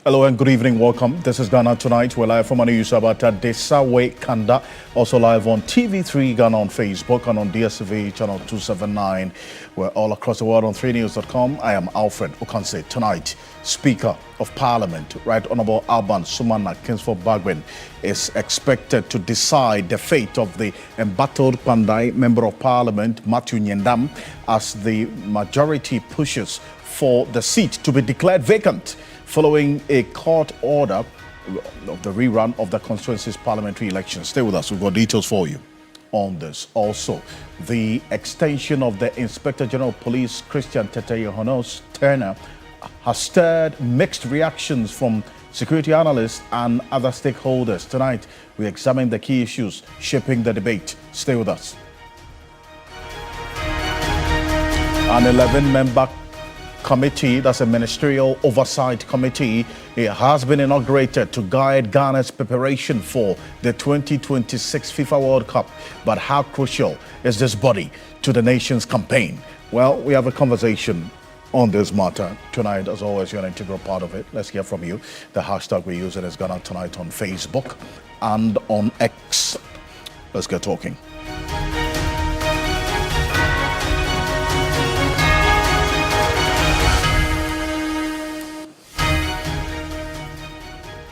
Hello and good evening. Welcome. This is Ghana Tonight. We're live from Aniyusabata Desawe Kanda. Also live on TV3 Ghana on Facebook and on DSTV channel 279. We're all across the world on 3news.com. I am Alfred Okanse. Tonight, Speaker of Parliament, Right Honorable Alban Sumana Kingsford Bagwin, is expected to decide the fate of the embattled Pandai Member of Parliament, Matthew Nyendam, as the majority pushes for the seat to be declared vacant following a court order of the rerun of the constituency's parliamentary elections. Stay with us. We've got details for you on this. Also, the extension of the Inspector General of Police, Christian Teteyohonos Turner, has stirred mixed reactions from security analysts and other stakeholders. Tonight, we examine the key issues shaping the debate. Stay with us. An 11-member committee, that's a ministerial oversight committee, it has been inaugurated to guide Ghana's preparation for the 2026 FIFA World Cup. But how crucial is this body to the nation's campaign? Well, we have a conversation on this matter tonight. As always, you're an integral part of it. Let's hear from you. The hashtag we're using is Ghana Tonight on Facebook and on X. Let's get talking.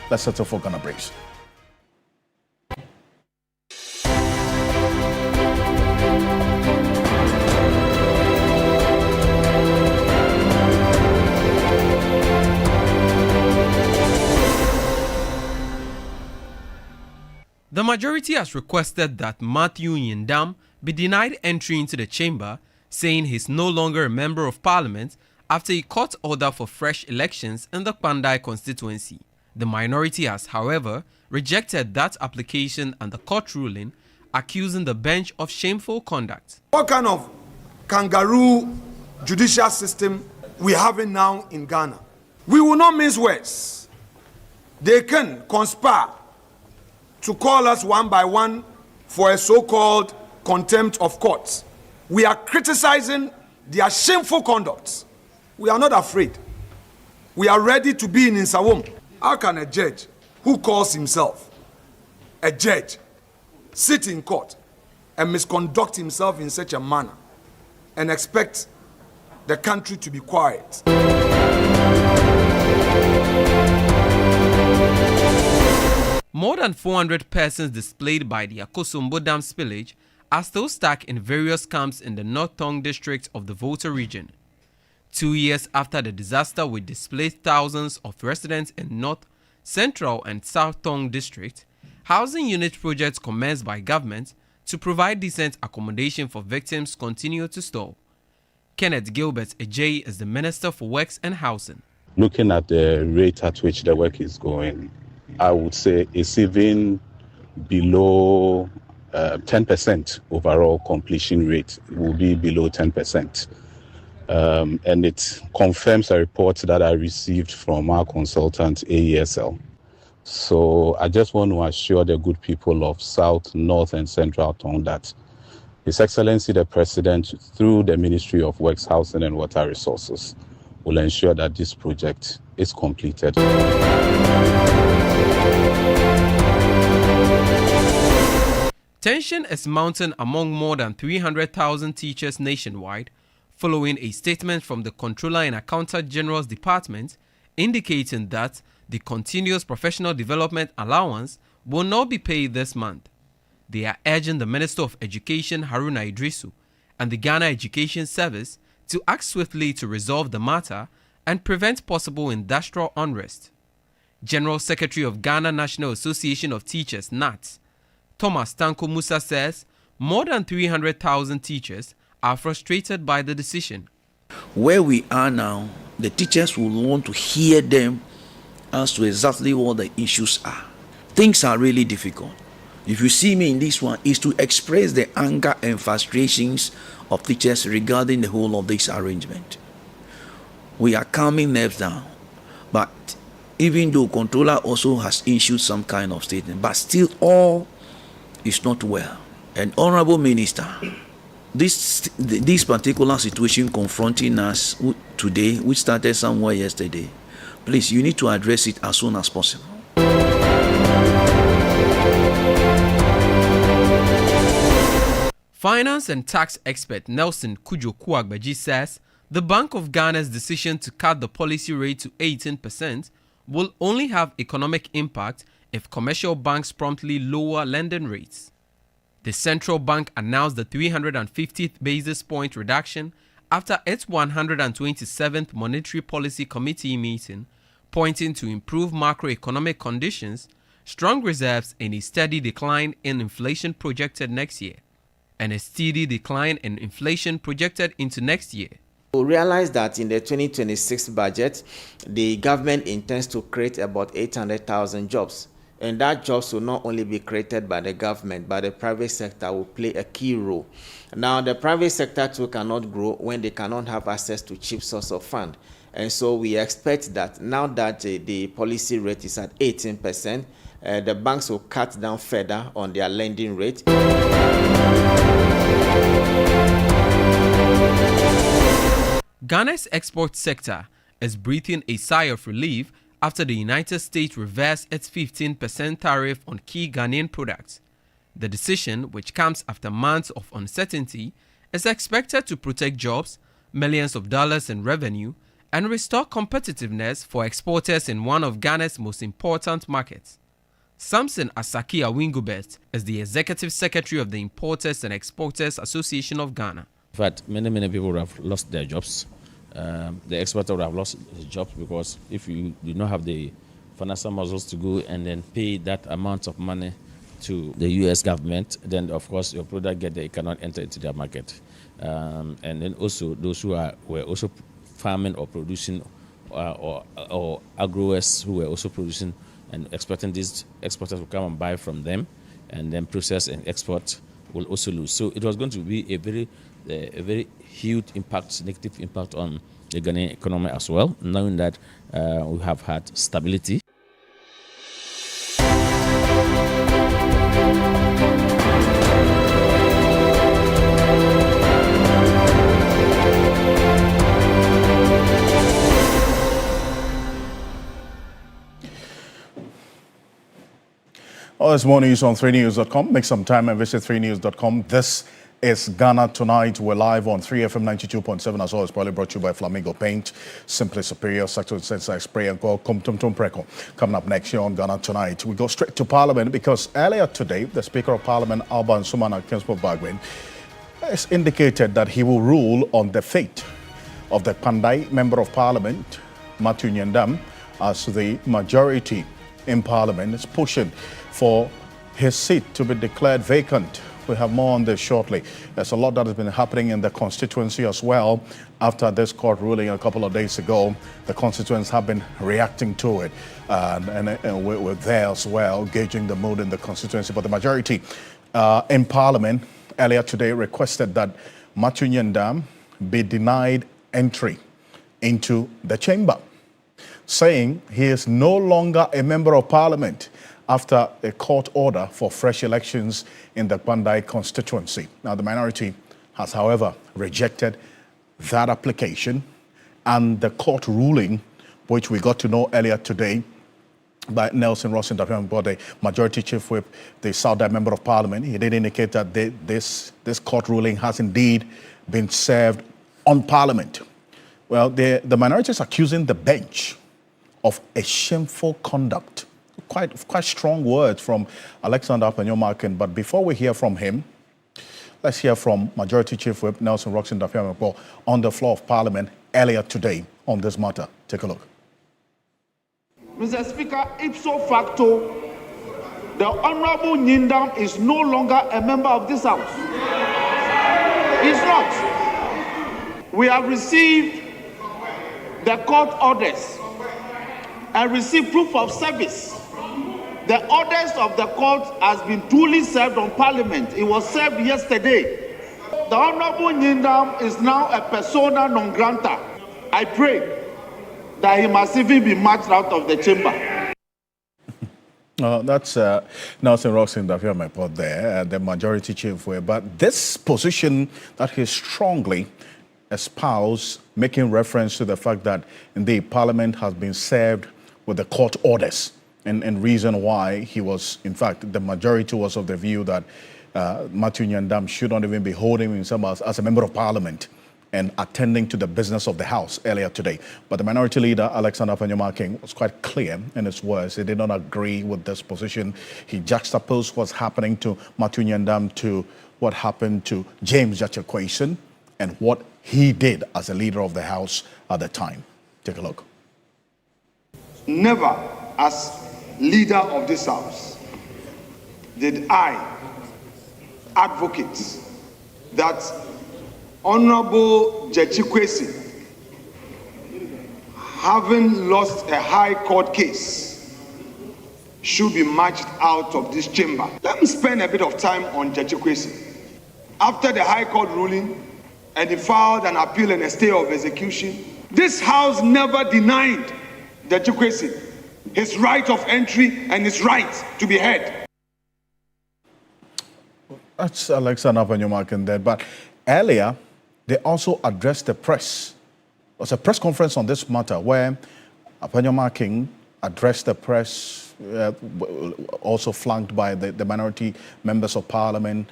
Let's settle for Ghana Breaks. The majority has requested that Matthew Nyendam be denied entry into the chamber, saying he's no longer a member of parliament after a court order for fresh elections in the Pandai constituency. The minority has, however, rejected that application and the court ruling, accusing the bench of shameful conduct. What kind of kangaroo judicial system we have now in Ghana? We will not mince words. They can conspire to call us one by one for a so-called contempt of courts. We are criticizing their shameful conduct. We are not afraid. We are ready to be in Nsawam. How can a judge who calls himself a judge sit in court and misconduct himself in such a manner and expect the country to be quiet? More than 400 persons displaced by the Akosombo Dam spillage are still stuck in various camps in the North Tong district of the Volta region. 2 years after the disaster which displaced thousands of residents in North, Central and South Tong district, housing unit projects commenced by government to provide decent accommodation for victims continue to stall. Kenneth Gilbert Ejay is the Minister for Works and Housing. Looking at the rate at which the work is going, I would say it's even below 10% overall completion rate. It will be below 10%. And it confirms a report that I received from our consultant, AESL. So I just want to assure the good people of South, North, and Central Tong that His Excellency the President, through the Ministry of Works, Housing, and Water Resources, will ensure that this project is completed. Tension is mounting among more than 300,000 teachers nationwide, following a statement from the Controller and Accountant General's Department indicating that the Continuous Professional Development Allowance will not be paid this month. They are urging the Minister of Education Haruna Idrisu and the Ghana Education Service to act swiftly to resolve the matter and prevent possible industrial unrest. General Secretary of Ghana National Association of Teachers, NAT, Thomas Tanko Musa says more than 300,000 teachers are frustrated by the decision. Where we are now, the teachers will want to hear them as to exactly what the issues are. Things are really difficult. If you see me in this one, is to express the anger and frustrations of teachers regarding the whole of this arrangement. We are calming nerves down, but even though Controller also has issued some kind of statement, but still all is not well. And Honorable Minister, this particular situation confronting us today, which started somewhere yesterday, Please, you need to address it as soon as possible. Finance and tax expert Nelson Kujo-Kuagbeji says the Bank of Ghana's decision to cut the policy rate to 18% will only have economic impact if commercial banks promptly lower lending rates. The central bank announced the 350th basis point reduction after its 127th Monetary Policy Committee meeting, pointing to improved macroeconomic conditions, strong reserves, and a steady decline in inflation projected next year. And a steady decline in inflation projected into next year. We realize that in the 2026 budget, the government intends to create about 800,000 jobs. And that jobs will not only be created by the government, but the private sector will play a key role. Now, the private sector too cannot grow when they cannot have access to cheap source of fund. And so we expect that now that the policy rate is at 18%, the banks will cut down further on their lending rate. Ghana's export sector is breathing a sigh of relief after the United States reversed its 15% tariff on key Ghanaian products. The decision, which comes after months of uncertainty, is expected to protect jobs, millions of dollars in revenue, and restore competitiveness for exporters in one of Ghana's most important markets. Samson Asaki Awingubert is the Executive Secretary of the Importers and Exporters Association of Ghana. In fact, many people would have lost their jobs. The exporter would have lost his jobs because if you do not have the financial muscles to go and then pay that amount of money to the U.S. government, then of course your product cannot enter into their market. And then also those who were also farming or producing or agrowers who were also producing and expecting these exporters will come and buy from them and then process and export will also lose. So it was going to be a very huge impact, negative impact on the Ghanaian economy as well, knowing that we have had stability. Oh, there's more news on 3news.com. Make some time and visit 3news.com. This is Ghana Tonight. We're live on 3FM 92.7 as always, probably brought to you by Flamingo Paint, Simply Superior, Sector Sensei Spray and Go Tum Preko. Coming up next year on Ghana Tonight, we go straight to Parliament because earlier today, the Speaker of Parliament, Alban Sumana Kenspo-Bagwin, has indicated that he will rule on the fate of the Pandai Member of Parliament, Matthew Nyandam, as the majority in Parliament is pushing for his seat to be declared vacant. We'll have more on this shortly. There's a lot that has been happening in the constituency as well. After this court ruling a couple of days ago, the constituents have been reacting to it. And we're there as well, gauging the mood in the constituency. But the majority in Parliament earlier today requested that Matthew Nyandam be denied entry into the chamber, saying he is no longer a member of Parliament after a court order for fresh elections in the Pandai constituency. Now, the minority has, however, rejected that application and the court ruling, which we got to know earlier today by Nelson Ross Ndapiambo, the majority chief whip, the Southern Member of Parliament. He did indicate that this court ruling has indeed been served on Parliament. Well, the minority is accusing the bench of a shameful conduct. Quite strong words from Alexander Apenyomarkin. But before we hear from him, let's hear from Majority Chief Whip Nelson Roxon Ndapiambo on the floor of Parliament earlier today on this matter. Take a look. Mr. Speaker, ipso facto, the Honorable Nyandam is no longer a member of this House. He's not. We have received the court orders and received proof of service. The orders of the court has been duly served on Parliament. It was served yesterday. The Honorable Nyandam is now a persona non grata. I pray that he must even be marched out of the chamber. That's Nelson Roxon Ndapiambo there, the majority chief. But this position that he strongly espoused making reference to the fact that indeed Parliament has been served with the court orders, and reason why he was, in fact, the majority was of the view that Matthew Nyandam should not even be holding himself as a member of Parliament and attending to the business of the House earlier today. But the Minority Leader, Alexander Afenyomarkin, was quite clear in his words. He did not agree with this position. He juxtaposed what's happening to Matthew Nyandam to what happened to James Gyakye Quayson and what he did as a leader of the House at the time. Take a look. Never, as leader of this House, did I advocate that Honorable Gyakye Quayson, having lost a high court case, should be marched out of this chamber. Let me spend a bit of time on Gyakye Quayson. After the high court ruling, and he filed an appeal and a stay of execution, this House never denied Gyakye Quayson his right of entry and his right to be heard. That's Alexander Afenyomarkin there. But earlier, they also addressed the press. There was a press conference on this matter where Afenyomarkin addressed the press, also flanked by the minority members of Parliament,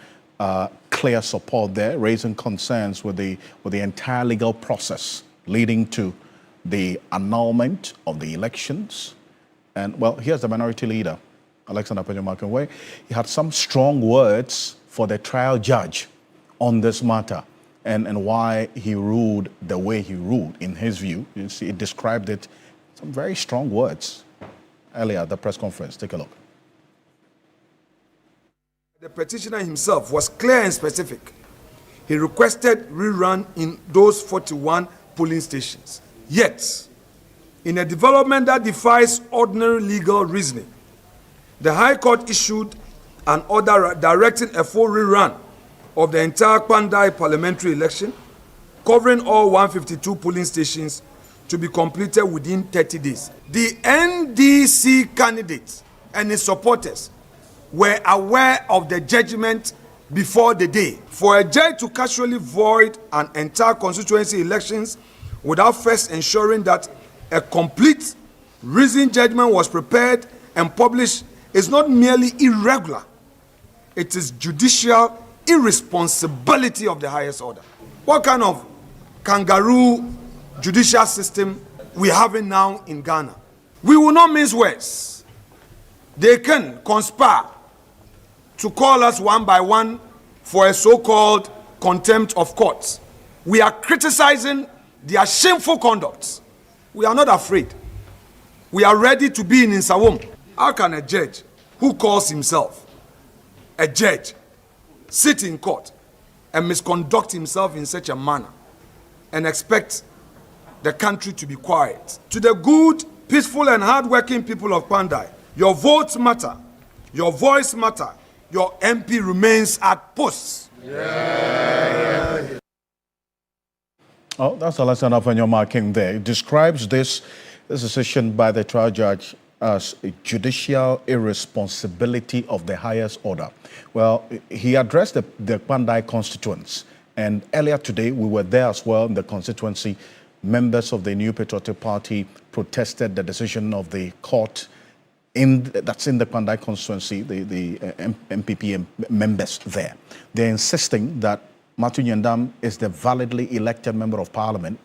clear support there, raising concerns with the entire legal process leading to the annulment of the elections. And well, here's the Minority Leader, Alexander Afenyomarkin, where he had some strong words for the trial judge on this matter and why he ruled the way he ruled. In his view, you see, he described it, some very strong words earlier at the press conference. Take a look. The petitioner himself was clear and specific. He requested rerun in those 41 polling stations. Yet, in a development that defies ordinary legal reasoning, the High Court issued an order directing a full rerun of the entire Pandai parliamentary election, covering all 152 polling stations, to be completed within 30 days. The NDC candidates and his supporters were aware of the judgment before the day. For a judge to casually void an entire constituency elections without first ensuring that a complete reasoned judgment was prepared and published is not merely irregular, it is judicial irresponsibility of the highest order. What kind of kangaroo judicial system we having now in Ghana? We will not mince words. They can conspire to call us one by one for a so-called contempt of courts. We are criticizing their shameful conduct. We are not afraid. We are ready to be in Nsawam. How can a judge who calls himself a judge sit in court and misconduct himself in such a manner and expect the country to be quiet? To the good, peaceful and hard-working people of Pandai, your votes matter, your voice matter, your MP remains at post. Oh, that's Alexander Afenyomarkin there. It describes this decision by the trial judge as a judicial irresponsibility of the highest order. Well, he addressed the Pandai constituents, and earlier today we were there as well in the constituency. Members of the New Patriotic Party protested the decision of the court that's in the Pandai constituency, the MPP members there. They're insisting that Matthew Nyandam is the validly elected member of Parliament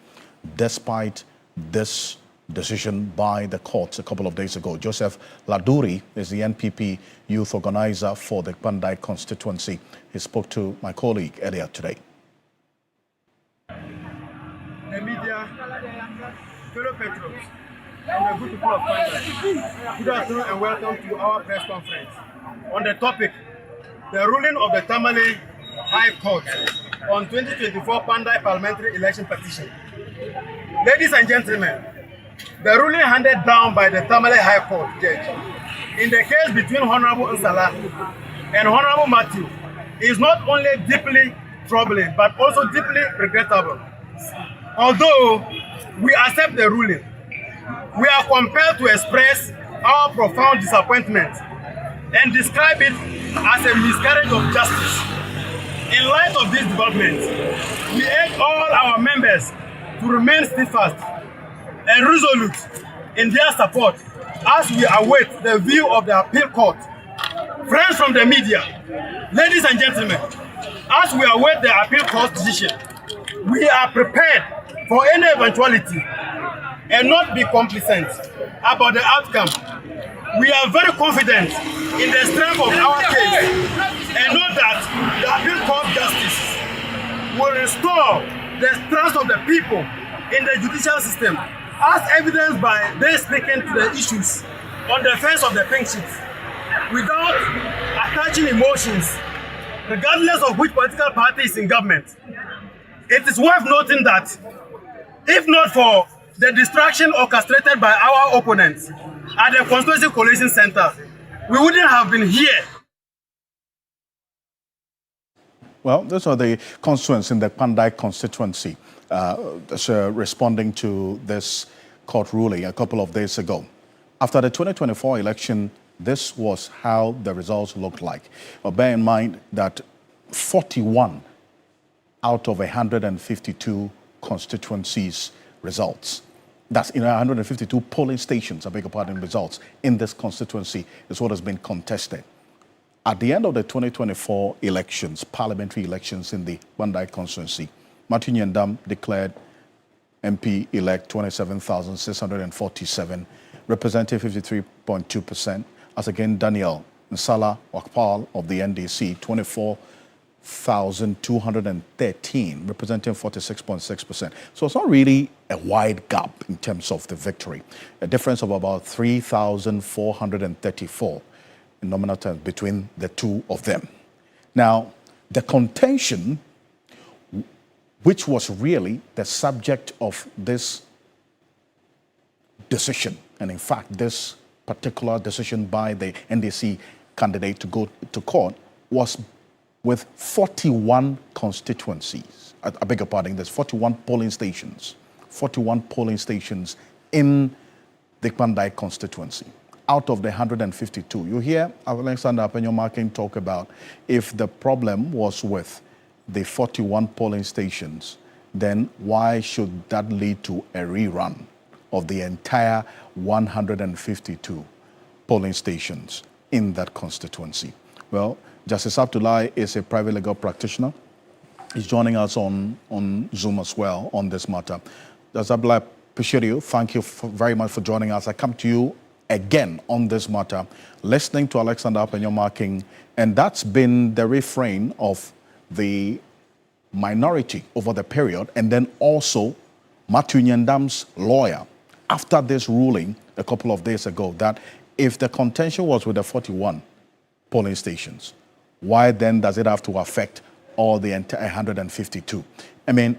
despite this decision by the courts a couple of days ago. Joseph Laduri is the NPP youth organizer for the Pandai constituency. He spoke to my colleague earlier today. The media, fellow patrons, and the good people of Pandai, good afternoon and welcome to our press conference on the topic, the ruling of the Tamale High Court on 2024 Pandai parliamentary election petition. Ladies and gentlemen, the ruling handed down by the Tamale High Court judge in the case between Honorable Nsala and Honorable Matthew is not only deeply troubling but also deeply regrettable. Although we accept the ruling, we are compelled to express our profound disappointment and describe it as a miscarriage of justice. In light of this development, we urge all our members to remain steadfast and resolute in their support as we await the view of the appeal court. Friends from the media, ladies and gentlemen, as we await the appeal court decision, we are prepared for any eventuality and not be complacent about the outcome. We are very confident in the strength of our case and know that the appeal court justice will restore the trust of the people in the judicial system, as evidenced by they speaking to the issues on the face of the pink sheet without attaching emotions, regardless of which political party is in government. It is worth noting that if not for the distraction orchestrated by our opponents at the Constituency Coalition Center, we wouldn't have been here. Well, those are the constituents in the Pandai constituency responding to this court ruling a couple of days ago. After the 2024 election, this was how the results looked like. But bear in mind that 41 out of 152 constituencies results. That's 152 polling stations, I beg your pardon, results in this constituency is what has been contested. At the end of the 2024 elections, parliamentary elections in the Bandai constituency, Matthew Nyandam declared MP-elect 27,647, representing 53.2%, as again Daniel Nsala Wakpal of the NDC, 24,213, representing 46.6%. So it's not really a wide gap in terms of the victory. A difference of about 3,434 in nominal terms between the two of them. Now, the contention, which was really the subject of this decision, and in fact, this particular decision by the NDC candidate to go to court, was with 41 constituencies. I beg your pardon, there's 41 polling stations in the Pandai constituency. Out of the 152, you hear Alexander Apenyo-Markin talk about if the problem was with the 41 polling stations, then why should that lead to a rerun of the entire 152 polling stations in that constituency? Well, Justice Abdullahi is a private legal practitioner. He's joining us on Zoom as well on this matter. Justice Abdullahi, appreciate you. Thank you very much for joining us. I come to you again on this matter, listening to Alexander Apenyo-Markin, and that's been the refrain of the minority over the period, and then also Matthew Nyandam's lawyer after this ruling a couple of days ago, that if the contention was with the 41 polling stations, why then does it have to affect all the entire 152? I mean,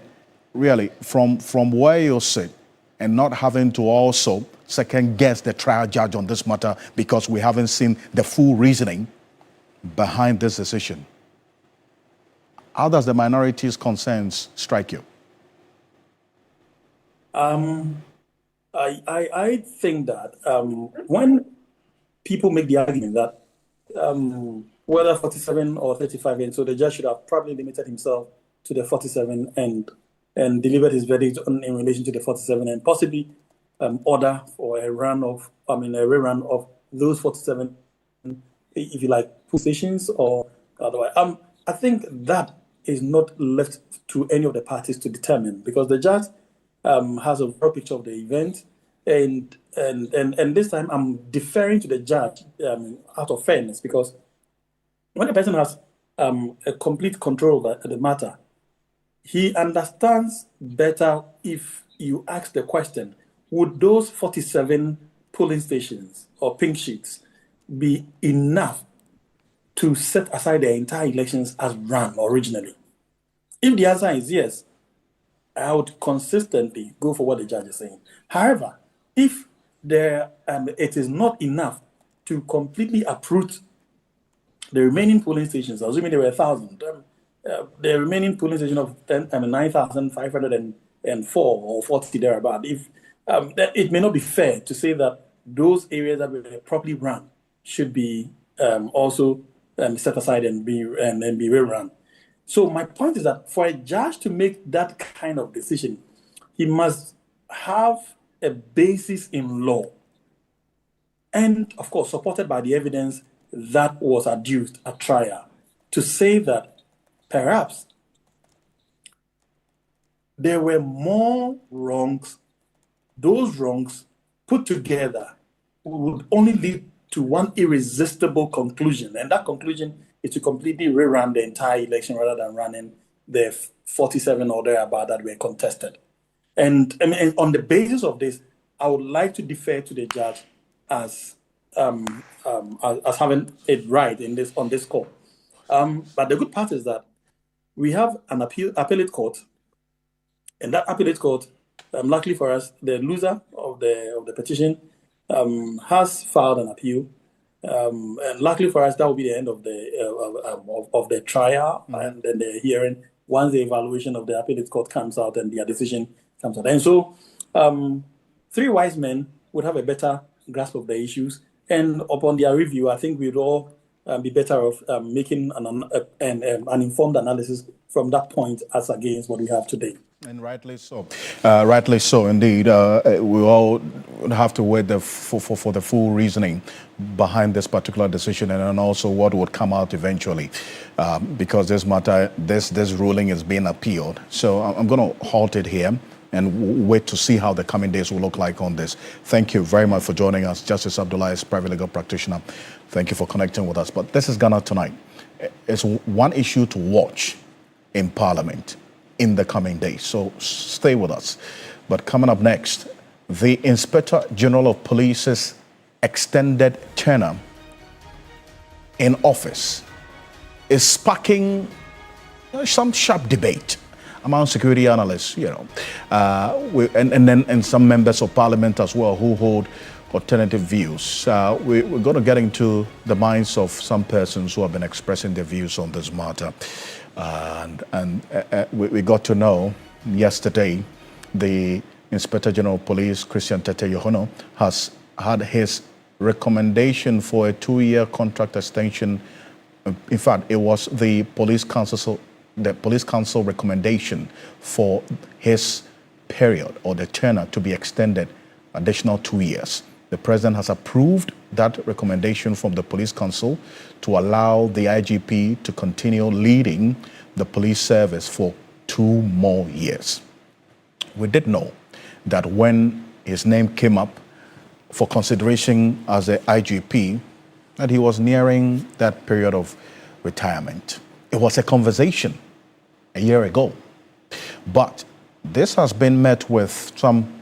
really, from where you sit and not having to also second guess the trial judge on this matter because we haven't seen the full reasoning behind this decision, how does the minority's concerns strike you? I think that when people make the argument that whether 47 or 35, and so the judge should have probably limited himself to the 47 and delivered his verdict in relation to the 47 and possibly order for a rerun of those 47, if you like, positions or otherwise. I think that is not left to any of the parties to determine, because the judge has a broad picture of the event, and this time I'm deferring to the judge out of fairness, because when a person has a complete control of the matter, he understands better if you ask the question, would those 47 polling stations or pink sheets be enough to set aside the entire elections as run originally? If the answer is yes, I would consistently go for what the judge is saying. However, if it is not enough to completely uproot the remaining polling stations, assuming there were 1,000, the remaining polling station of 9,504 or 40 thereabout, if it may not be fair to say that those areas that were properly run should be also set aside and be rerun. So my point is that for a judge to make that kind of decision, he must have a basis in law, and of course supported by the evidence that was adduced at trial, to say that perhaps there were more wrongs. Those wrongs put together would only lead to one irresistible conclusion, and that conclusion is to completely rerun the entire election rather than running the 47 or thereabout that were contested. And on the basis of this, I would like to defer to the judge as having it right on this call. But the good part is that we have an appellate court, and that appellate court, luckily for us, the loser of the petition has filed an appeal, and luckily for us, that will be the end of the trial and then the hearing once the evaluation of the appellate court comes out and their decision comes out. And so, three wise men would have a better grasp of the issues, and upon their review, I think we'd all be better off making an informed analysis from that point as against what we have today. And rightly so. Rightly so, indeed. We all have to wait for the full reasoning behind this particular decision, and then also what would come out eventually, because this matter, this ruling is being appealed. So I'm going to halt it here and wait to see how the coming days will look like on this. Thank you very much for joining us. Justice Abdullahi is private legal practitioner. Thank you for connecting with us. But this is Ghana Tonight. It's one issue to watch in Parliament in the coming days. So stay with us. But coming up next, the Inspector General of Police's extended tenure in office is sparking some sharp debate among security analysts, and some members of Parliament as well who hold alternative views. We're going to get into the minds of some persons who have been expressing their views on this matter. We got to know yesterday the Inspector General of Police, Christian Tetteh Yohuno, has had his recommendation for a 2-year contract extension. In fact, it was the Police Council recommendation for his period or the tenure to be extended additional 2 years. The President has approved that recommendation from the Police Council to allow the IGP to continue leading the police service for 2 more years. We did know that when his name came up for consideration as a IGP, that he was nearing that period of retirement. It was a conversation a year ago. But this has been met with some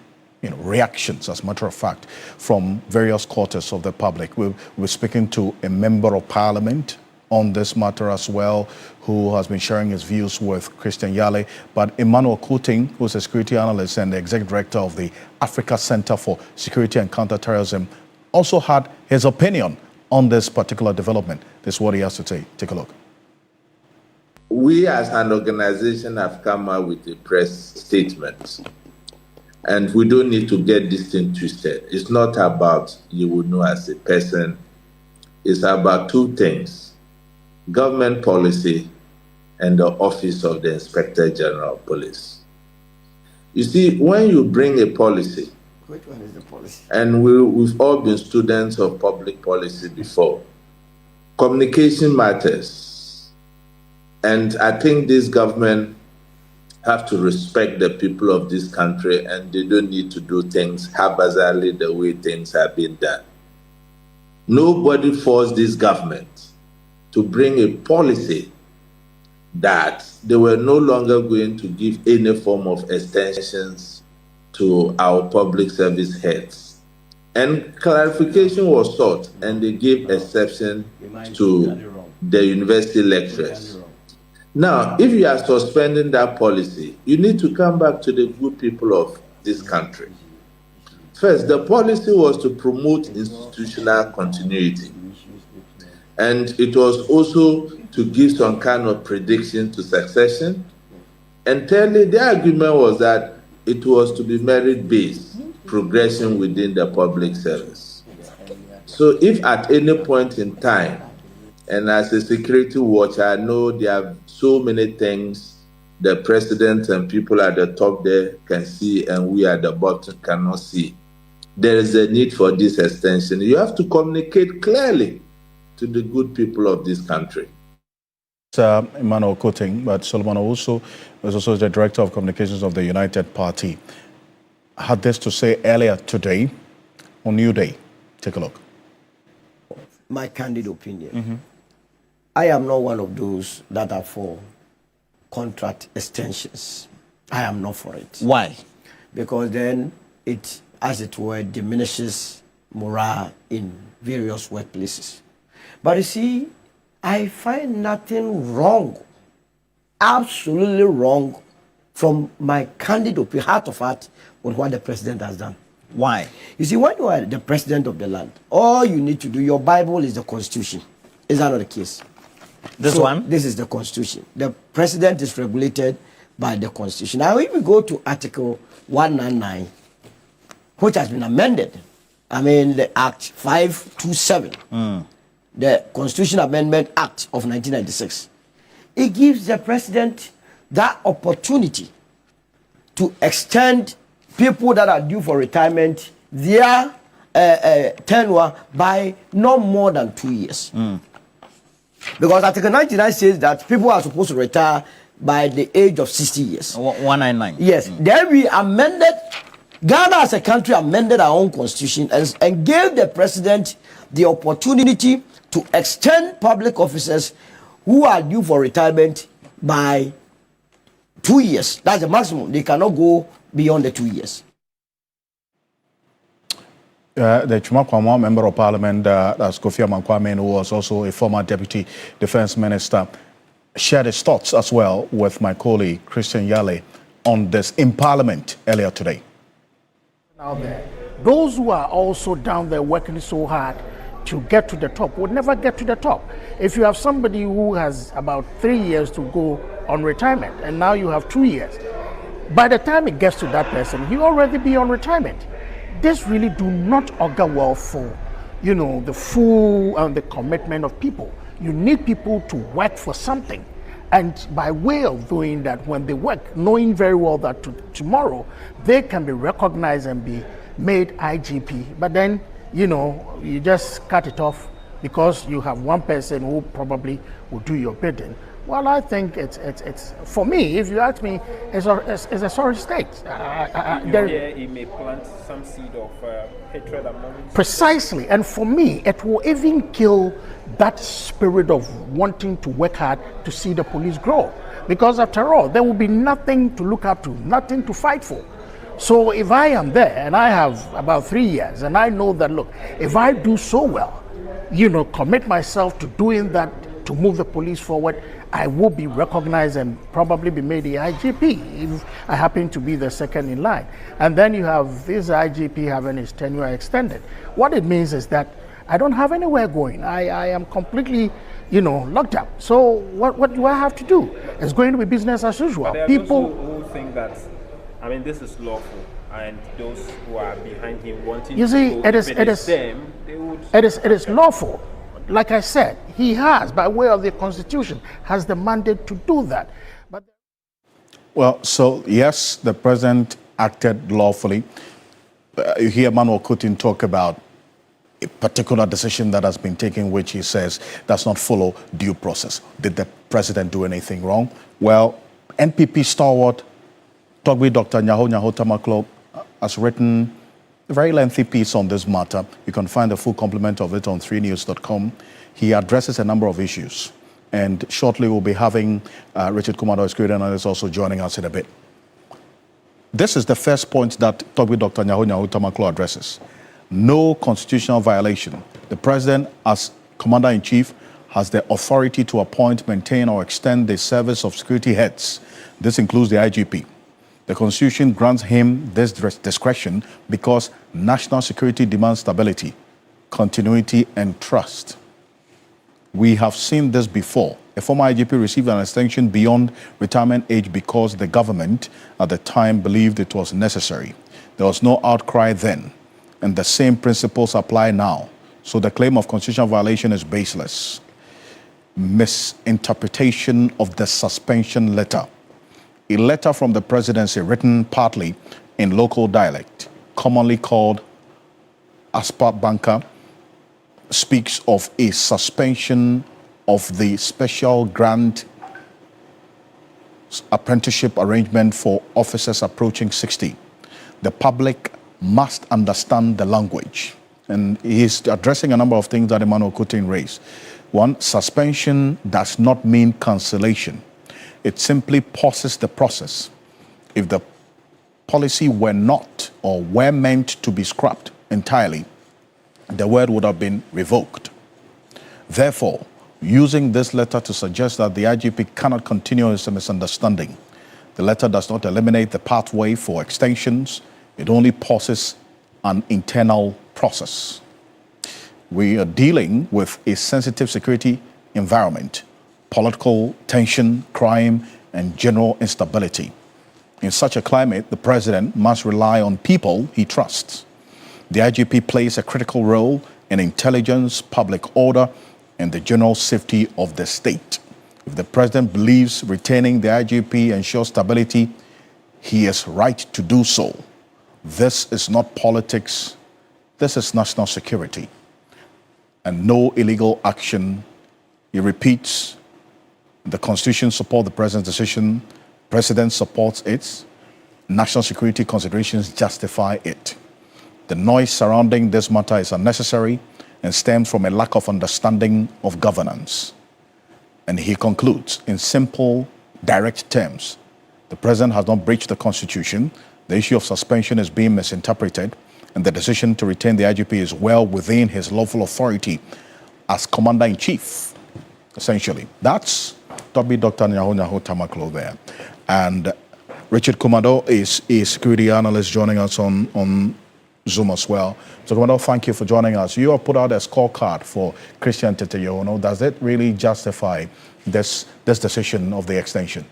reactions, as a matter of fact, from various quarters of the public. We're speaking to a member of Parliament on this matter as well, who has been sharing his views with Christian Yale. But Emmanuel Kuting, who's a security analyst and the executive director of the Africa Center for Security and Counterterrorism, also had his opinion on this particular development. This is what he has to say. Take a look. We as an organization have come out with a press statement. And we don't need to get this thing twisted. It's not about Yohuno as a person. It's about 2 things: government policy and the office of the Inspector General of Police. You see, when you bring a policy, which one is the policy? And we've all been students of public policy before. Communication matters. And I think this government have to respect the people of this country, and they don't need to do things haphazardly the way things have been done. Nobody forced this government to bring a policy that they were no longer going to give any form of extensions to our public service heads. And clarification was sought, and they gave exception to the university lecturers. Now, if you are suspending that policy, you need to come back to the good people of this country. First, the policy was to promote institutional continuity. And it was also to give some kind of prediction to succession. And thirdly, the argument was that it was to be merit-based progression within the public service. So if at any point in time, and as a security watcher, I know there are so many things the president and people at the top there can see and we at the bottom cannot see. There is a need for this extension. You have to communicate clearly to the good people of this country. Emmanuel Koting, but Solomon Owusu was also the director of communications of the United Party, had this to say earlier today on New Day. Take a look. My candid opinion. I am not one of those that are for contract extensions. I am not for it. Why? Because then it, as it were, diminishes morale in various workplaces. But you see, I find nothing wrong, absolutely wrong, from my candid opinion, heart of heart, with what the president has done. Why? You see, when you are the president of the land, all you need to do, your Bible is the Constitution. Is that not the case? This one? This is the Constitution. The president is regulated by the Constitution. Now, if we go to Article 199, which has been amended, I mean, the Act 527, the Constitution Amendment Act of 1996, it gives the president that opportunity to extend people that are due for retirement their tenure by no more than 2 years. Because Article 99 says that people are supposed to retire by the age of 60 years. 199. Yes. Then we amended, Ghana as a country amended our own constitution and gave the president the opportunity to extend public officers who are due for retirement by 2 years. That's the maximum. They cannot go beyond the 2 years. The Chumakwama member of parliament, that's Kofi Amankwame, who was also a former deputy defense minister, shared his thoughts as well with my colleague Christian Yale on this in parliament earlier today. Out there, those who are also down there working so hard to get to the top would never get to the top. If you have somebody who has about 3 years to go on retirement and now you have 2 years, by the time it gets to that person, he'll already be on retirement. This really do not augur well for, the full and the commitment of people. You need people to work for something. And by way of doing that, when they work, knowing very well that tomorrow they can be recognized and be made IGP. But then, you just cut it off because you have one person who probably will do your bidding. Well, I think it's for me, if you ask me, it's a sorry state. It may plant some seed of hatred among precisely, and for me, it will even kill that spirit of wanting to work hard to see the police grow. Because after all, there will be nothing to look up to, nothing to fight for. So if I am there and I have about 3 years and I know that, look, if I do so well, commit myself to doing that, to move the police forward, I will be recognized and probably be made the IGP if I happen to be the second in line. And then you have this IGP having his tenure extended. What it means is that I don't have anywhere going. I am completely, locked up. So what do I have to do? It's going to be business as usual. But there are people those who think that, this is lawful, and those who are behind him wanting you see, to it is lawful. Like I said, he has, by way of the Constitution, has the mandate to do that. But well, so yes, the president acted lawfully. You hear Emmanuel Koting talk about a particular decision that has been taken, which he says does not follow due process. Did the president do anything wrong? Well, NPP stalwart Togbe Dr. Nyaho Tamaklo has written a very lengthy piece on this matter. You can find the full complement of it on 3news.com. He addresses a number of issues. And shortly we'll be having Richard Kumado, a security analyst, also joining us in a bit. This is the first point that Togbe Dr. Nyaho Tamaklo addresses. No constitutional violation. The president, as commander-in-chief, has the authority to appoint, maintain, or extend the service of security heads. This includes the IGP. The Constitution grants him this discretion because national security demands stability, continuity, and trust. We have seen this before. A former IGP received an extension beyond retirement age because the government at the time believed it was necessary. There was no outcry then, and the same principles apply now. So the claim of constitutional violation is baseless. Misinterpretation of the suspension letter. A letter from the presidency written partly in local dialect, commonly called Aspa Banka, speaks of a suspension of the special grant apprenticeship arrangement for officers approaching 60. The public must understand the language. And he's addressing a number of things that Emmanuel Kutin raised. One, suspension does not mean cancellation. It simply pauses the process. If the policy were not or were meant to be scrapped entirely, the word would have been revoked. Therefore, using this letter to suggest that the IGP cannot continue is a misunderstanding. The letter does not eliminate the pathway for extensions. It only pauses an internal process. We are dealing with a sensitive security environment, political tension, crime, and general instability. In such a climate, the president must rely on people he trusts. The IGP plays a critical role in intelligence, public order, and the general safety of the state. If the president believes retaining the IGP ensures stability, he is right to do so. This is not politics, this is national security. And no illegal action. He repeats, the Constitution supports the president's decision, president supports it, national security considerations justify it. The noise surrounding this matter is unnecessary and stems from a lack of understanding of governance. And he concludes, in simple, direct terms, the president has not breached the Constitution, the issue of suspension is being misinterpreted, and the decision to retain the IGP is well within his lawful authority as Commander-in-Chief, essentially. That's Dr. Nyaho Tamaklo there. And Richard Kumado is a security analyst joining us on Zoom as well. So, Kumado, thank you for joining us. You have put out a scorecard for Christian Tete Yohono. Does it really justify this decision of the extension?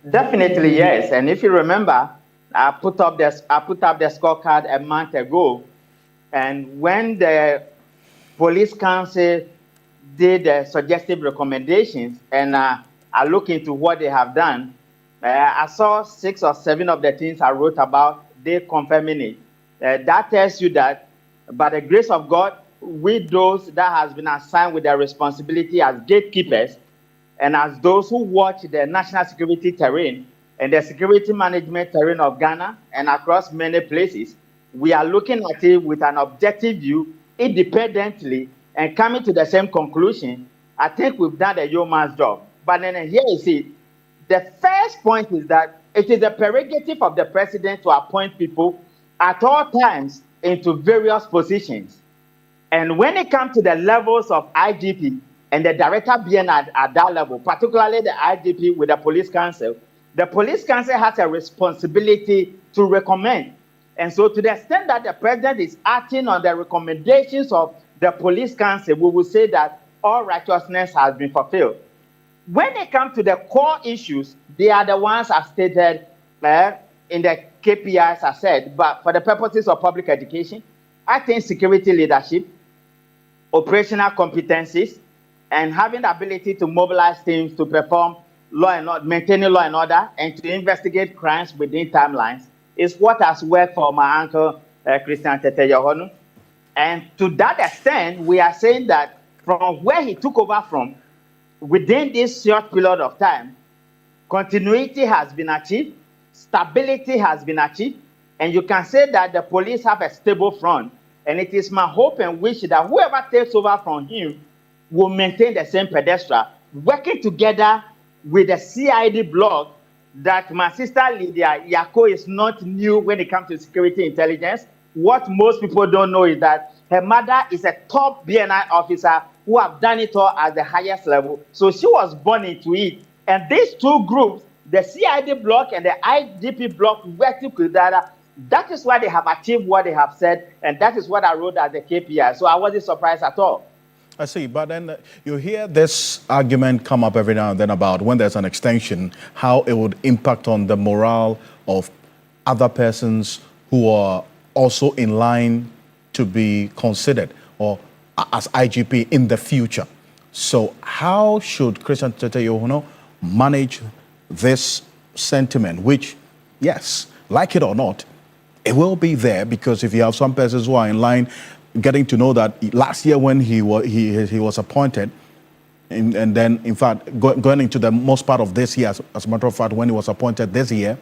Definitely, yes. And if you remember, I put up the scorecard a month ago, and when the police council did suggestive recommendations, and I look into what they have done, I saw 6 or 7 of the things I wrote about, they confirming it. That tells you that by the grace of God, with those that has been assigned with their responsibility as gatekeepers, and as those who watch the national security terrain and the security management terrain of Ghana and across many places, we are looking at it with an objective view, independently, and coming to the same conclusion. I think we've done a yeoman's job. But then here you see, the first point is that it is the prerogative of the president to appoint people at all times into various positions. And when it comes to the levels of IGP and the director being at that level, particularly the IGP with the police council has a responsibility to recommend. And so to the extent that the president is acting on the recommendations of the police council, we will say that all righteousness has been fulfilled. When it comes to the core issues, they are the ones I've stated in the KPIs I said, but for the purposes of public education, I think security leadership, operational competencies, and having the ability to mobilize teams to perform law and order, maintaining law and order, and to investigate crimes within timelines is what has worked for my uncle, Christian Tete Yohono. And to that extent, we are saying that from where he took over from, within this short period of time, continuity has been achieved, stability has been achieved, and you can say that the police have a stable front. And it is my hope and wish that whoever takes over from him will maintain the same pedestal, working together with the CID bloc that my sister Lydia Yako is not new when it comes to security intelligence. What most people don't know is that her mother is a top BNI officer who have done it all at the highest level. So she was born into it. And these two groups, the CID bloc and the IGP bloc, working together. That is why they have achieved what they have said. And that is what I wrote as the KPI. So I wasn't surprised at all. I see, but then you hear this argument come up every now and then about when there's an extension, how it would impact on the morale of other persons who are also in line to be considered or as IGP in the future. So how should Christian Tete Yohono manage this sentiment, which, yes, like it or not, it will be there, because if you have some persons who are in line getting to know that last year when he was appointed, and then, in fact, going into the most part of this year, as a matter of fact, when he was appointed this year,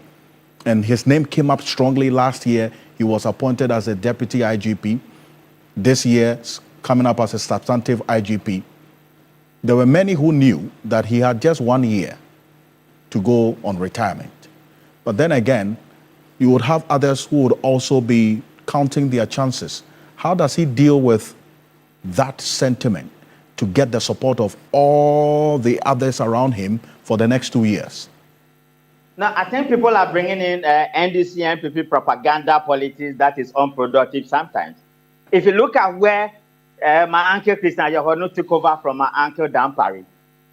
and his name came up strongly last year, he was appointed as a deputy IGP. This year, coming up as a substantive IGP. There were many who knew that he had just 1 year to go on retirement. But then again, you would have others who would also be counting their chances. How does he deal with that sentiment to get the support of all the others around him for the next 2 years? Now, I think people are bringing in NDC, NPP propaganda politics that is unproductive sometimes. If you look at where my uncle Christian Yohono took over from my uncle Dan Parry,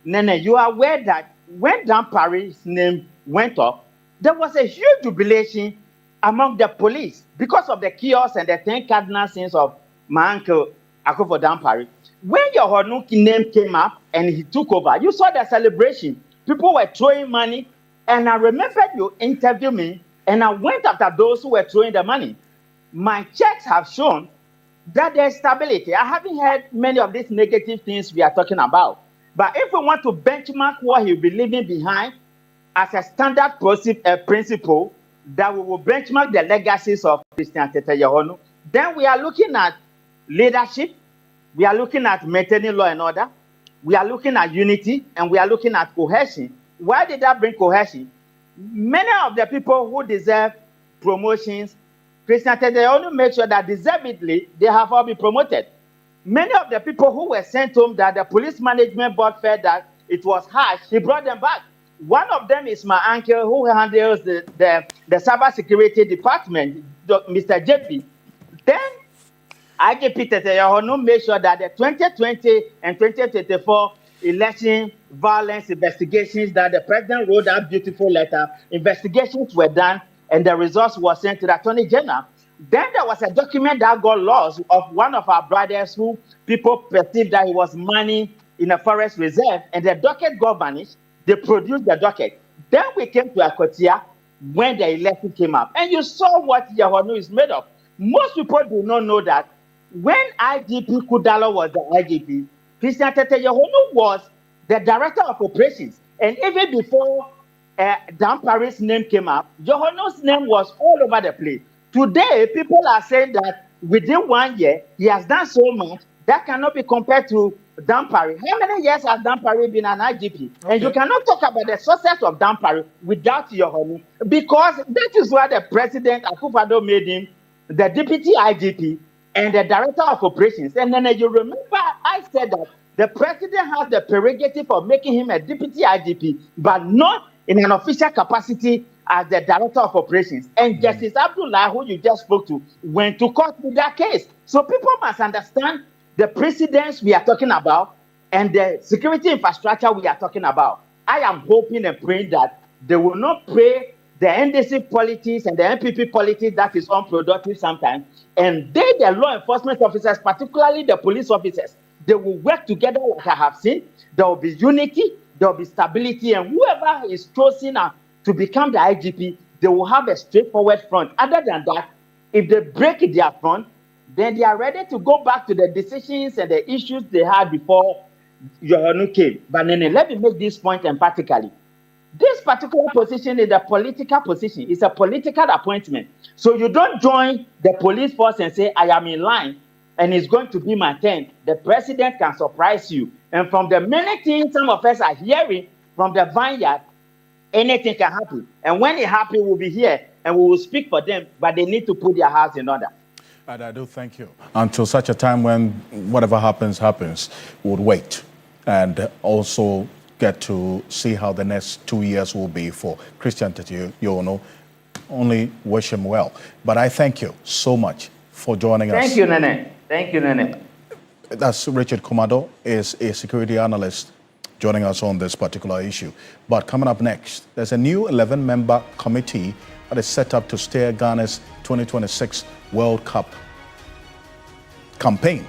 Nene, you are aware that when Dan Parry's name went up, there was a huge jubilation among the police because of the chaos and the 10 cardinal sins of my uncle Akufo Dan Parry. When Yohono's name came up and he took over, you saw the celebration. People were throwing money, and I remember you interviewed me, and I went after those who were throwing the money. My checks have shown that there's stability. I haven't heard many of these negative things we are talking about. But if we want to benchmark what he'll be leaving behind as a standard principle, that we will benchmark the legacies of Christian Tete Yohono, then we are looking at leadership, we are looking at maintaining law and order, we are looking at unity, and we are looking at cohesion. Why did that bring cohesion? Many of the people who deserve promotions, Christian Tete Yohono makes sure that deservedly they have all been promoted. Many of the people who were sent home that the police management board felt that it was harsh, he brought them back. One of them is my uncle who handles the cyber security department, Mr. JP. Then IGP Tete Yohono made sure that the 2020 and 2024 election violence investigations, that the president wrote that beautiful letter, investigations were done, and the results were sent to the Attorney General. Then there was a document that got lost of one of our brothers who people perceived that he was mining in a forest reserve, and the docket got vanished. They produced the docket. Then we came to Akotia when the election came up, and you saw what Yohono is made of. Most people do not know that when IGP Kudalo was the IGP, Christian Tete Yohono was the director of operations, and even before Dan Parry's name came up, Yohono's name was all over the place. Today, people are saying that within 1 year, he has done so much that cannot be compared to Dan Parry. How many years has Dan Parry been an IGP? Okay. And you cannot talk about the success of Dan Parry without Yohono, because that is why the president, Akufo-Addo, made him the deputy IGP and the director of operations. And then you remember I said that the president has the prerogative of making him a deputy IGP, but not in an official capacity as the director of operations. And Justice Abdullah, who you just spoke to, went to court with that case. So people must understand the precedents we are talking about and the security infrastructure we are talking about. I am hoping and praying that they will not play the NDC politics and the NPP politics that is unproductive sometimes, and they, the law enforcement officers, particularly the police officers, they will work together like I have seen. There will be unity, there will be stability, and whoever is chosen to become the IGP, they will have a straightforward front. Other than that, if they break their front, then they are ready to go back to the decisions and the issues they had before Yohono came. But then let me make this point emphatically. This particular position is a political position. It's a political appointment. So you don't join the police force and say, I am in line and it's going to be my turn. The president can surprise you. And from the many things some of us are hearing from the vineyard, anything can happen. And when it happens, we'll be here and we will speak for them, but they need to put their house in order. And I do thank you. Until such a time when whatever happens, we'll wait and also get to see how the next 2 years will be for Christian Tete Yohono. Only wish him well. But I thank you so much for joining us. Thank you, Nene. Thank you, Nene. That's Richard Kumado, is a security analyst joining us on this particular issue. But coming up next, there's a new 11-member committee that is set up to steer Ghana's 2026 World Cup campaign.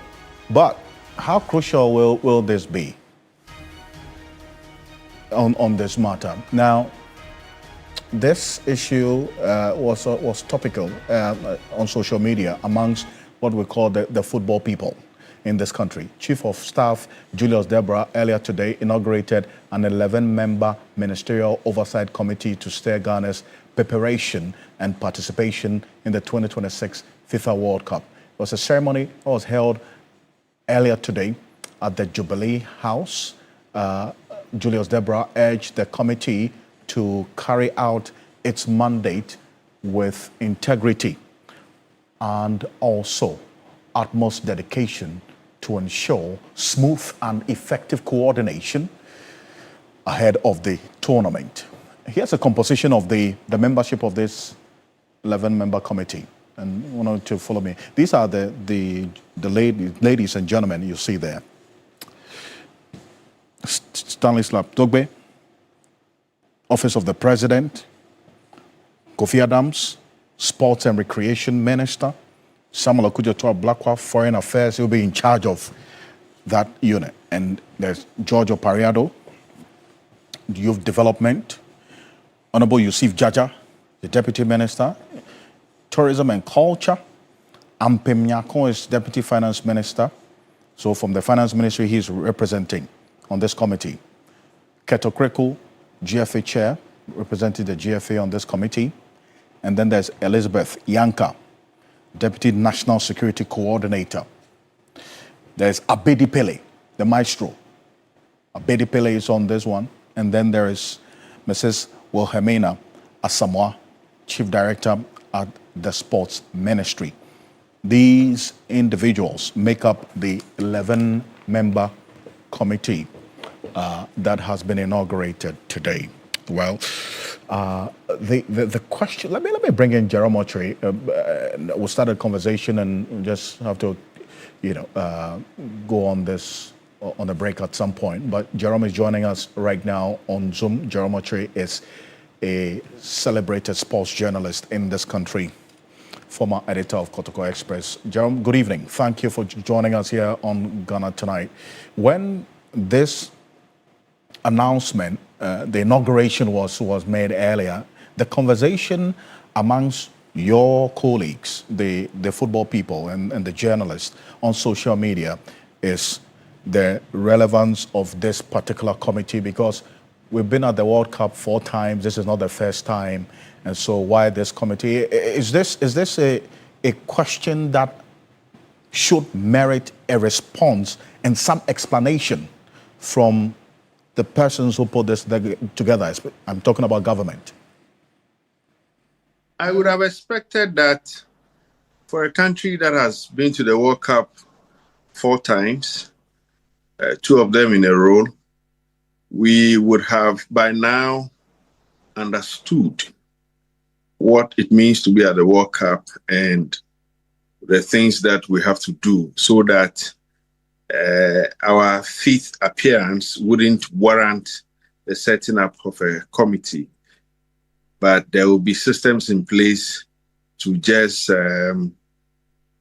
But how crucial will this be on this matter? Now, this issue was topical on social media amongst what we call the football people in this country. Chief of Staff Julius Deborah earlier today inaugurated an 11-member ministerial oversight committee to steer Ghana's preparation and participation in the 2026 FIFA World Cup. It was a ceremony that was held earlier today at the Jubilee House. Julius Deborah urged the committee to carry out its mandate with integrity and also utmost dedication to ensure smooth and effective coordination ahead of the tournament. Here's a composition of the membership of this 11-member committee. And I want you to follow me. These are the ladies and gentlemen you see there. Stanislav Dogbe, Office of the President; Kofi Adams, Sports and Recreation Minister; Samuel Okudzeto-Ablakwa, Foreign Affairs, he'll be in charge of that unit. And there's George Opariado, Youth Development; Honorable Yusuf Jaja, the Deputy Minister; Tourism and Culture; Ampem Nyako is Deputy Finance Minister. So from the Finance Ministry, he's representing on this committee. Keto Kreku, GFA Chair, representing the GFA on this committee. And then there's Elizabeth Yanka, Deputy National Security Coordinator. There's Abedi Pele, the maestro. Abedi Pele is on this one. And then there is Mrs. Wilhelmina Asamoah, Chief Director at the Sports Ministry. These individuals make up the 11-member committee that has been inaugurated today. Well, the question, let me bring in Jerome Otri. We'll start a conversation and just have to, go on this on a break at some point. But Jerome is joining us right now on Zoom. Jerome Otri is a celebrated sports journalist in this country, former editor of Kotoko Express. Jerome, good evening. Thank you for joining us here on Ghana Tonight. When this announcement, the inauguration was made earlier, the conversation amongst your colleagues, the football people and the journalists on social media is the relevance of this particular committee, because we've been at the World Cup 4 times. This is not the first time. And so why this committee? Is this a question that should merit a response and some explanation from the persons who put this together? I'm talking about government. I would have expected that for a country that has been to the World Cup 4 times, 2 of them in a row, we would have by now understood what it means to be at the World Cup and the things that we have to do so that our 5th appearance wouldn't warrant the setting up of a committee. But there will be systems in place to just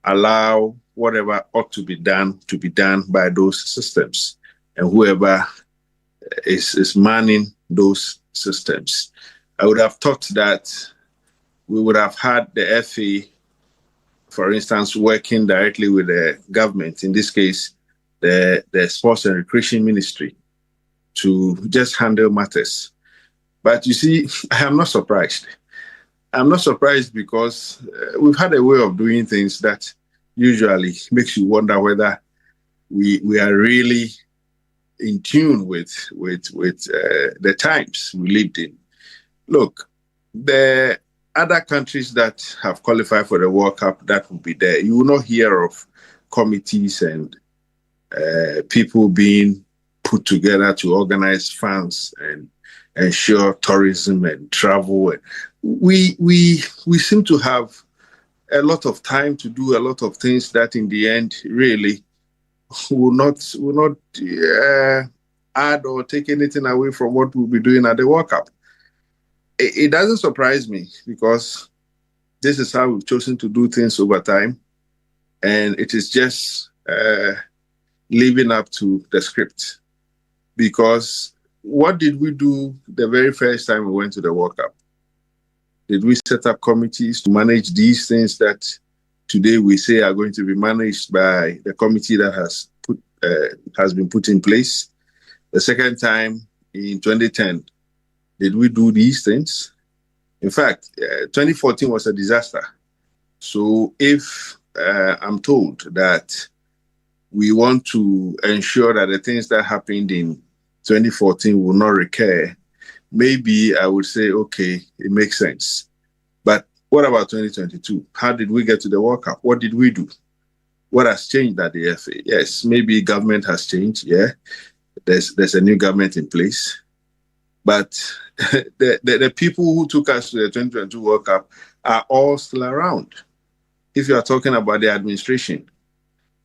allow whatever ought to be done by those systems and whoever is manning those systems. I would have thought that we would have had the FA, for instance, working directly with the government, in this case, the Sports and Recreation Ministry, to just handle matters. But you see, I am not surprised. I'm not surprised because we've had a way of doing things that usually makes you wonder whether we are really in tune with the times we lived in. Look, the other countries that have qualified for the World Cup that will be there, you will not hear of committees and people being put together to organize funds and ensure tourism and travel. We seem to have a lot of time to do a lot of things that in the end really will not add or take anything away from what we'll be doing at the World Cup. It doesn't surprise me because this is how we've chosen to do things over time, and it is just living up to the script. Because what did we do the very first time we went to the World Cup? Did we set up committees to manage these things that today we say are going to be managed by the committee that has been put in place? The second time in 2010, did we do these things? In fact, 2014 was a disaster. So if I'm told that we want to ensure that the things that happened in 2014 will not recur, maybe I would say, okay, it makes sense. But what about 2022? How did we get to the World Cup? What did we do? What has changed at the FA? Yes, maybe government has changed. Yeah, there's a new government in place. But the people who took us to the 2022 World Cup are all still around. If you are talking about the administration,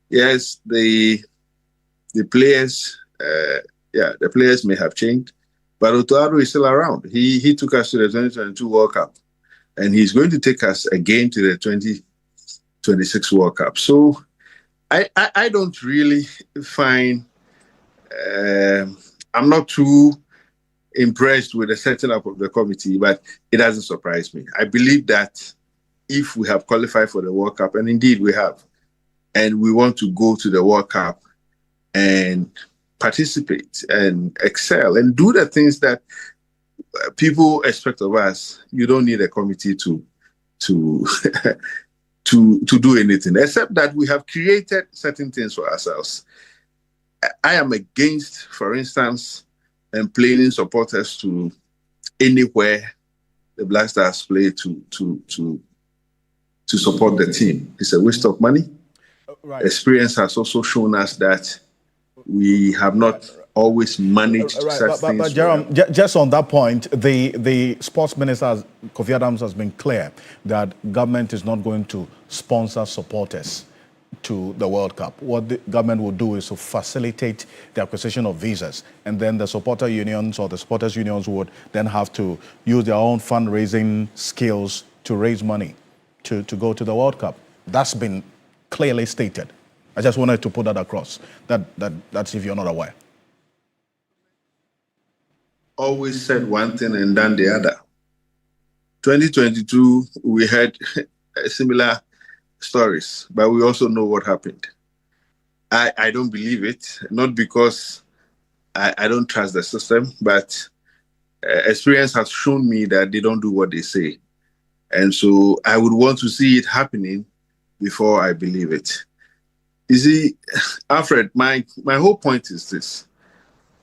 yes, the players, the players may have changed, but Otto Addo is still around. He took us to the 2022 World Cup, and he's going to take us again to the 2026 World Cup. So I don't really find, I'm not too impressed with the setting up of the committee, but it doesn't surprise me. I believe that if we have qualified for the World Cup, and indeed we have, and we want to go to the World Cup and participate and excel and do the things that people expect of us, you don't need a committee to do anything, except that we have created certain things for ourselves. I am against, for instance, employing supporters to anywhere the Black Stars play to support the team. It's a waste of money. Right. Experience has also shown us that we have not always managed such things. But Jerome, just on that point, the sports minister, Kofi Adams, has been clear that government is not going to sponsor supporters to the World Cup. What the government will do is to facilitate the acquisition of visas, and then the supporter unions or the supporters unions would then have to use their own fundraising skills to raise money to go to the World Cup. That's been clearly stated. I just wanted to put that across. That's if you're not aware. Always said one thing and done the other. 2022, we had similar stories, but we also know what happened. I don't believe it, not because I don't trust the system, but experience has shown me that they don't do what they say. And so I would want to see it happening before I believe it. You see, Alfred, my whole point is this.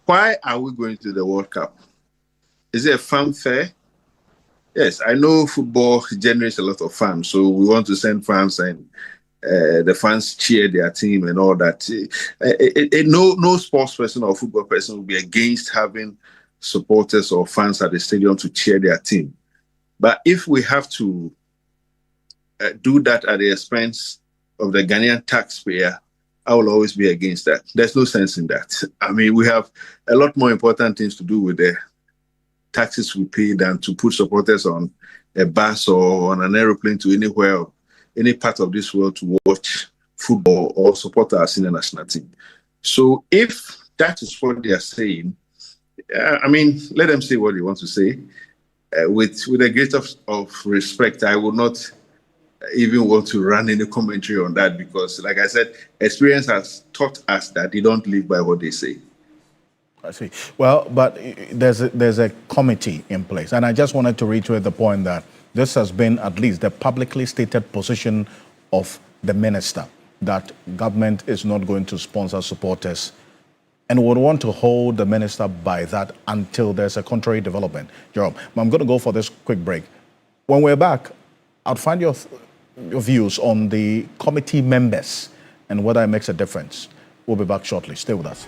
Why are we going to the World Cup? Is it a fan fair? Yes, I know football generates a lot of fans, so we want to send fans and the fans cheer their team and all that. No sports person or football person will be against having supporters or fans at the stadium to cheer their team. But if we have to do that at the expense of the Ghanaian taxpayer, I will always be against that. There's no sense in that. I mean, we have a lot more important things to do with the taxes we pay than to put supporters on a bus or on an aeroplane to anywhere, any part of this world to watch football or support our senior national team. So if that is what they are saying, I mean, let them say what they want to say. With a great of respect, I would not even want to run any commentary on that because, like I said, experience has taught us that they don't live by what they say. I see. Well, but there's a committee in place, and I just wanted to reiterate the point that this has been at least the publicly stated position of the minister that government is not going to sponsor supporters, and would want to hold the minister by that until there's a contrary development. Jerome, I'm going to go for this quick break. When we're back, I'll find your views on the committee members and whether it makes a difference. We'll be back shortly. Stay with us.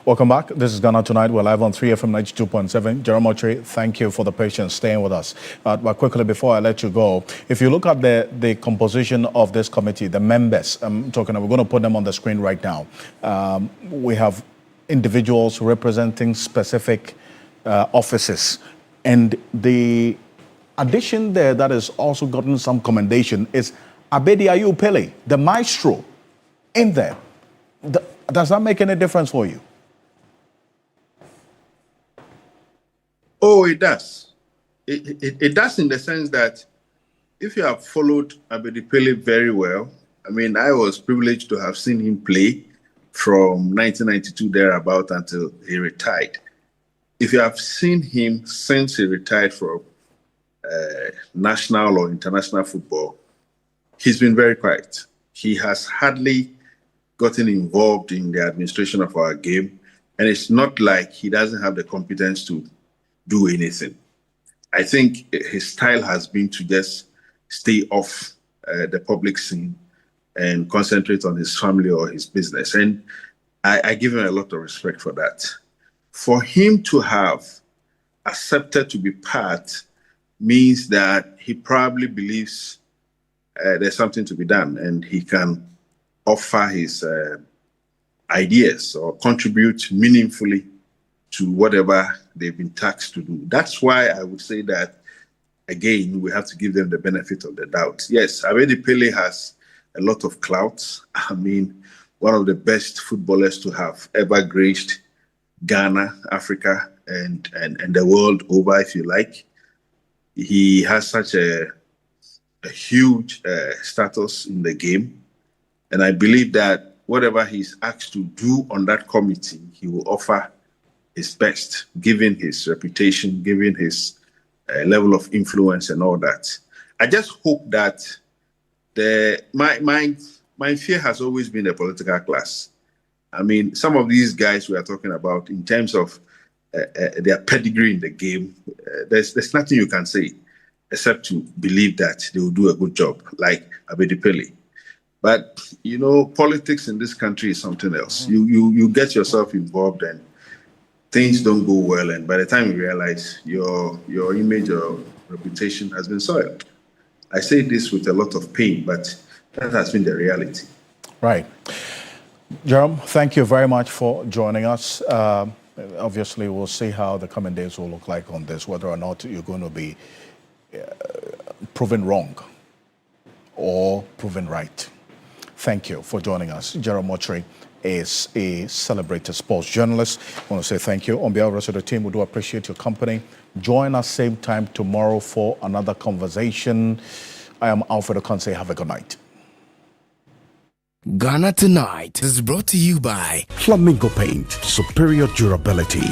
Welcome back. This is Ghana Tonight. We're live on 3FM 92.7. Jerome Otri, thank you for the patience staying with us. But quickly, before I let you go, if you look at the composition of this committee, the members, we're going to put them on the screen right now. We have individuals representing specific offices. And the addition there that has also gotten some commendation is Abedi Ayew Pele, the maestro, in there. Does that make any difference for you? Oh, it does. It does in the sense that if you have followed Abedi Pele very well, I mean, I was privileged to have seen him play from 1992 thereabout until he retired. If you have seen him since he retired from national or international football, he's been very quiet. He has hardly gotten involved in the administration of our game, and it's not like he doesn't have the competence to do anything. I think his style has been to just stay off the public scene and concentrate on his family or his business. And I give him a lot of respect for that. For him to have accepted to be part means that he probably believes there's something to be done and he can offer his ideas or contribute meaningfully to whatever they've been tasked to do. That's why I would say that, again, we have to give them the benefit of the doubt. Yes, Abedi Pele has a lot of clout. I mean, one of the best footballers to have ever graced Ghana, Africa, and the world over, if you like. He has such a huge status in the game. And I believe that whatever he's asked to do on that committee, he will offer his best, given his reputation, given his level of influence and all that. I just hope that my fear has always been the political class. I mean, some of these guys we are talking about in terms of their pedigree in the game, there's nothing you can say except to believe that they will do a good job, like Abedi Pele. But, you know, politics in this country is something else. You get yourself involved and things don't go well, and by the time you realize your image or reputation has been soiled. I say this with a lot of pain, but that has been the reality. Right. Jerome, thank you very much for joining us. Obviously, we'll see how the coming days will look like on this, whether or not you're going to be proven wrong or proven right. Thank you for joining us. Jerome Otri is a celebrated sports journalist. I want to say thank you. On behalf of the rest of the team, we do appreciate your company. Join us same time tomorrow for another conversation. I am Alfred Okanse. Have a good night. Ghana Tonight is brought to you by Flamingo Paint. Superior durability.